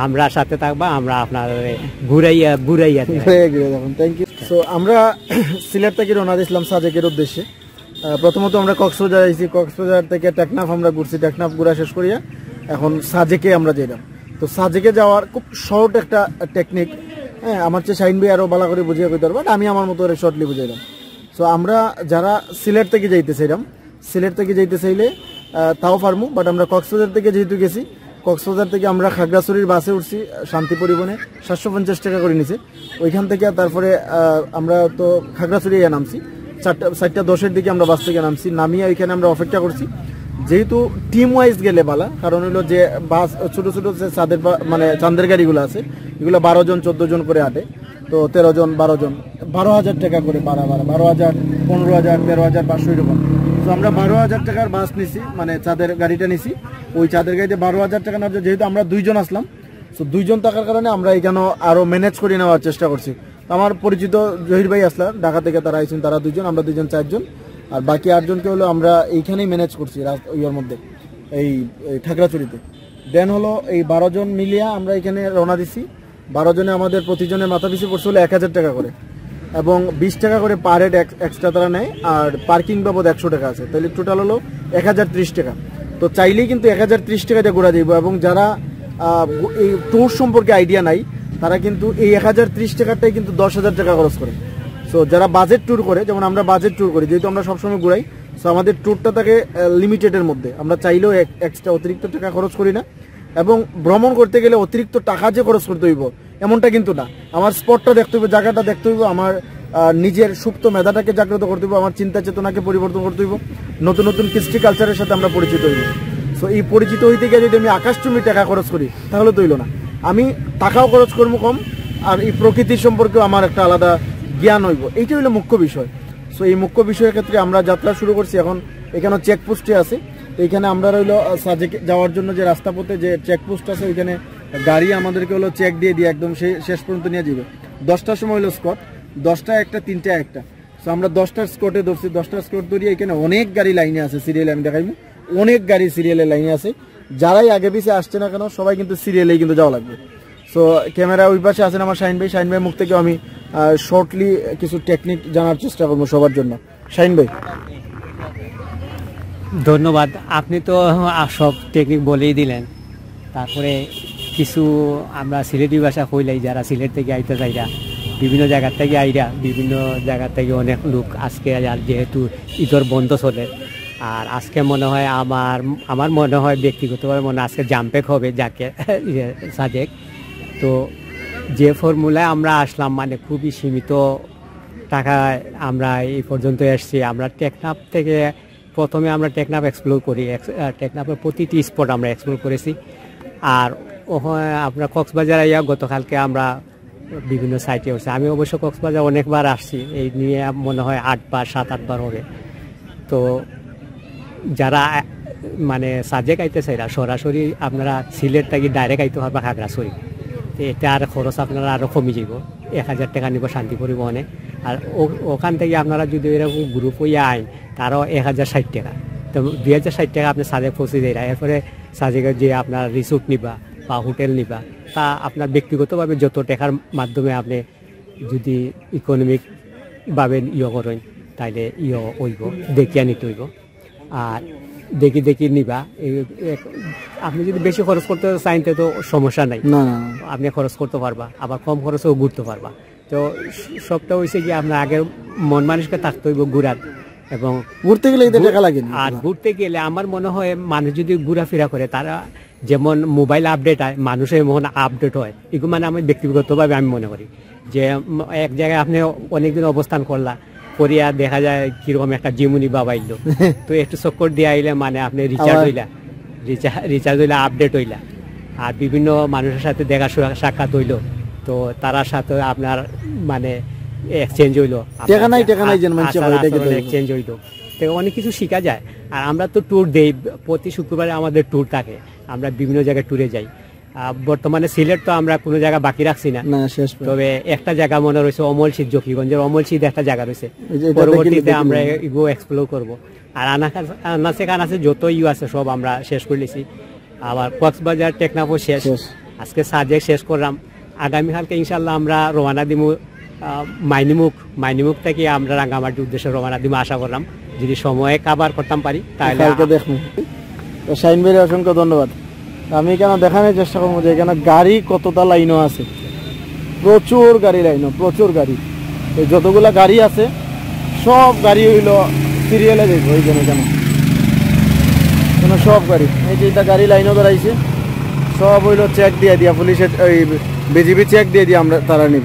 আমরা সাথে থাকবা, আমরা আপনার ঘুরাইয়া ঘুরাইয়া দেখুন। Thank you. সো আমরা সিলেট থেকে রওনা দিয়েছিলাম সাজেকের উদ্দেশ্যে। প্রথমত আমরা কক্সবাজার আইছি, কক্সবাজার থেকে টেকনাফ আমরা ঘুরছি, টেকনাফ ঘুরা শেষ করিয়া এখন সাজেকে আমরা যাইলাম। তো সাজেকে যাওয়ার খুব শর্ট একটা টেকনিক, হ্যাঁ আমার চেয়ে শাইন ভাই আরও ভালো করে বুঝিয়ে কইতে পারবো, আমি আমার মতো শর্টলি বুঝাইলাম। সো আমরা যারা সিলেট থেকে যাইতে চাইলাম, সিলেট থেকে যাইতে চাইলে তাও পারমু, বাট আমরা কক্সবাজার থেকে যেহেতু গেছি, কক্সবাজার থেকে আমরা খাগড়াছড়ির বাসে উঠছি, শান্তি পরিবহনে 750 টাকা করে নিছে। ওইখান থেকে তারপরে আমরা তো খাগড়াছড়ি নামছি, 4:10 দিকে আমরা বাস থেকে নামছি, নামিয়ে ওইখানে আমরা অপেক্ষা করছি। যেহেতু টিম ওয়াইজ গেলে বালা, কারণ হলো যে বাস ছোটো ছোটো যে চাঁদের মানে চাঁদের গাড়িগুলো আছে এগুলো 12 জন 14 জন করে আটে, তো 13 জন 12 জন 12,000 টাকা করে ভাড়া, 12,000, 15,000, 13,500 এরকম। তো আমরা 12,000 টাকার বাস নিছি, মানে চাঁদের গাড়িটা নিছি। ওই চাঁদের গাড়িতে 12,000 টাকা নেওয়ার, যেহেতু আমরা 2 জন আসলাম, তো 2 জন থাকার কারণে আমরা এখানে আরও ম্যানেজ করে নেওয়ার চেষ্টা করছি। আমার পরিচিত জহির ভাই আসলাম ঢাকা থেকে, তারা আইছেন, তারা 2 জন, আমরা 2 জন 4 জন, আর বাকি 8 জনকে হলো আমরা এইখানেই ম্যানেজ করছি ইয়ের মধ্যে, এই খাগড়াছড়িতে। দেন হলো এই 12 জন মিলিয়া আমরা এখানে রওনা দিছি। 12 জনে আমাদের প্রতিজনের মাথা পিছু পড়ছে হলো 1,000 টাকা করে, এবং 20 টাকা করে পার হেড এক্সট্রা তারা নেয়, আর পার্কিং বাবদ 100 টাকা আছে, তাহলে টোটাল হলো 1,030 টাকা। তো চাইলেই কিন্তু 1,030 টাকাতে ঘোরা যাইব, এবং যারা এই ট্যুর সম্পর্কে আইডিয়া নাই তারা কিন্তু এই 1,030 টাকাটাই কিন্তু 10,000 টাকা খরচ করে। সো যারা বাজেট ট্যুর করে, যেমন আমরা বাজেট ট্যুর করি, যেহেতু আমরা সবসময় ঘুরাই, সো আমাদের ট্যুরটা থাকে লিমিটেডের মধ্যে, আমরা চাইলেও এক্সট্রা অতিরিক্ত টাকা খরচ করি না। এবং ভ্রমণ করতে গেলে অতিরিক্ত টাকা যে খরচ করতে হইব এমনটা কিন্তু না, আমার স্পটটা দেখতে হইব, জায়গাটা দেখতে হইব, আমার নিজের সুপ্ত মেধাটাকে জাগ্রত করতে হইব, আমার চিন্তা চেতনাকে পরিবর্তন করতে হইব, নতুন নতুন কৃষ্টি কালচারের সাথে আমরা পরিচিত হইব। সো এই পরিচিত হইতে গিয়ে যদি আমি আকাশচুম্বী টাকা খরচ করি তাহলে তো হইল না, আমি টাকাও খরচ করবো কম, আর এই প্রকৃতির সম্পর্কেও আমার একটা আলাদা জ্ঞান হইব, এইটা হইলো মুখ্য বিষয়। সো এই মুখ্য বিষয়ের ক্ষেত্রে আমরা যাত্রা শুরু করছি। এখন এখানে চেকপোস্টে আছে, এইখানে আমরা রইলো সাজেক যাওয়ার জন্য যে রাস্তা পথে যে চেকপোস্ট আছে, ওইখানে গাড়ি আমাদেরকে হলো চেক দিয়ে একদম শেষ পর্যন্ত নিয়ে যাবে। 10টার সময় হলো স্কট, 10টা একটা 3টা একটা। সো আমরা 10টার স্কটে ধরছি, 10টার স্কট ধরিয়ে এখানে অনেক গাড়ি লাইনে আছে, সিরিয়ালে আমি দেখাইবো, অনেক গাড়ি সিরিয়ালে লাইনে আছে। যারাই আগে পিছিয়ে আসছে না কেন সবাই কিন্তু সিরিয়ালেই কিন্তু যাওয়া লাগবে। সো ক্যামেরা ওই পাশে আছেন আমার শাহিন ভাই, শাহিন ভাই মুখ থেকেও আমি শর্টলি কিছু টেকনিক জানার চেষ্টা করবো সবার জন্য। শাহিন ভাই ধন্যবাদ, আপনি তো সব টেকনিক বলেই দিলেন। তারপরে কিছু আমরা সিলেটি ভাষা কইলাই, যারা সিলেট থেকে আইতে চাইরা, বিভিন্ন জায়গার থেকে আইরা, বিভিন্ন জায়গার থেকে অনেক লোক আজকে, আর যেহেতু ঈদের বন্ধ চলে, আর আজকে মনে হয় আমার মনে হয় ব্যক্তিগতভাবে মনে হয় আজকে জাম্পেক হবে যাকে সাজেক। তো যে ফর্মুলায় আমরা আসলাম, মানে খুবই সীমিত টাকায় আমরা এই পর্যন্ত এসেছি। আমরা টেকনাফ থেকে প্রথমে আমরা টেকনাফ এক্সপ্লোর করি, টেকনাফের প্রতিটি স্পট আমরা এক্সপ্লোর করেছি। আর আমরা কক্সবাজার আইয়া গতকালকে আমরা বিভিন্ন সাইটে উঠছি। আমি অবশ্য কক্সবাজার অনেকবার আসছি, এই নিয়ে মনে হয় 7-8 বার হবে। তো যারা মানে সাজেক আইতে চাইরা সরাসরি আপনারা সিলেট থেকে ডাইরেক্ট আইতে পারবা খাগড়াছড়ি, এটা আর খরচ আপনারা আরও কমে যাব, 1,000 টাকা নিব শান্তি পরিবহনে। আর ওখান থেকে আপনারা যদি এরকম গ্রুপ হইয়া আইন, তারও 1,060 টাকা, তো 2,060 টাকা আপনি সাজেক পৌঁছে দেয়। এরপরে সাজেকের যে আপনার রিসোর্ট নিবা বা হোটেল নিবা, তা আপনার ব্যক্তিগতভাবে যত টাকার মাধ্যমে আপনি যদি ইকোনমিকভাবে করেন, তাইলে হইব, দেখিয়া নিতে হইব। আর দেখি নিবা। আপনি যদি বেশি খরচ করতে চাইন তো সমস্যা নাই, আপনি খরচ করতে পারবা, আবার কম খরচেও ঘুরতে পারবা। তো সবটা হয়েছে কি আপনার আগের মন মানুষকে থাকতে হইব ঘুরার, এবং ঘুরতে গেলে টাকা লাগে। আর ঘুরতে গেলে আমার মনে হয় মানুষ যদি ঘোরাফেরা করে, তারা যেমন মোবাইল আপডেট হয়, মানুষের মন আপডেট হয়, এগুলো মানে আমি ব্যক্তিগতভাবে আমি মনে করি যে এক জায়গায় আপনি অনেকদিন অবস্থান করলা, করিয়া দেখা যায় কিরকম একটা জিমুনি বাবাইল, তো একটু চক্কর দিয়ে আইলে মানে আপনি রিচার্জ হইলা আপডেট হইলা, আর বিভিন্ন মানুষের সাথে দেখা সাক্ষাৎ হইল, তো তার সাথে আপনার মানে এক্সচেঞ্জ হইলো, এক্সচেঞ্জ হইলো, তো অনেক কিছু শেখা যায়। আর আমরা তো ট্যুর দেই, প্রতি শুক্রবারে আমাদের ট্যুর থাকে, আমরা বিভিন্ন জায়গায় ট্যুরে যাই। বর্তমানে সিলেট তো আমরা কোনো জায়গা বাকি রাখছি না, তবে একটা জায়গা মনে রয়েছে অমলশীদ, জকিগঞ্জের অমলশীদ একটা জায়গা রয়েছে, পরবর্তীতে আমরা এগুলো এক্সপ্লোর করবো। আর আনাচে কানাচে যত আছে সব আমরা শেষ করে নিয়েছি। আবার কক্সবাজার টেকনাফও শেষ, আজকে সাজেক শেষ করলাম, আগামীকালকে ইনশাল্লাহ আমরা রওনা দিব মাইনিমুখ থেকে আমরা রাঙ্গামাটির উদ্দেশ্যে রওনা দিব আশা করলাম, যদি সময়ে কাবার করতাম পারি তাহলে। কালকে দেখবো। তো শাহিন ভাইয়ের অসংখ্য ধন্যবাদ। আমি কেন দেখানোর চেষ্টা করবো যে এখানে গাড়ি কতটা লাইনও আছে, প্রচুর গাড়ি লাইনও, প্রচুর গাড়ি। এই যতগুলা গাড়ি আছে সব গাড়ি হইল সিরিয়ালে দেখবো, এই জন্য কেন সব গাড়ি, এই যে এটা গাড়ি লাইনও বেড়াইছে, সব হইলো চেক দিয়ে দিয়া পুলিশের ওই বিজিবি চেক দিয়ে দিয়ে আমরা তারা নিব।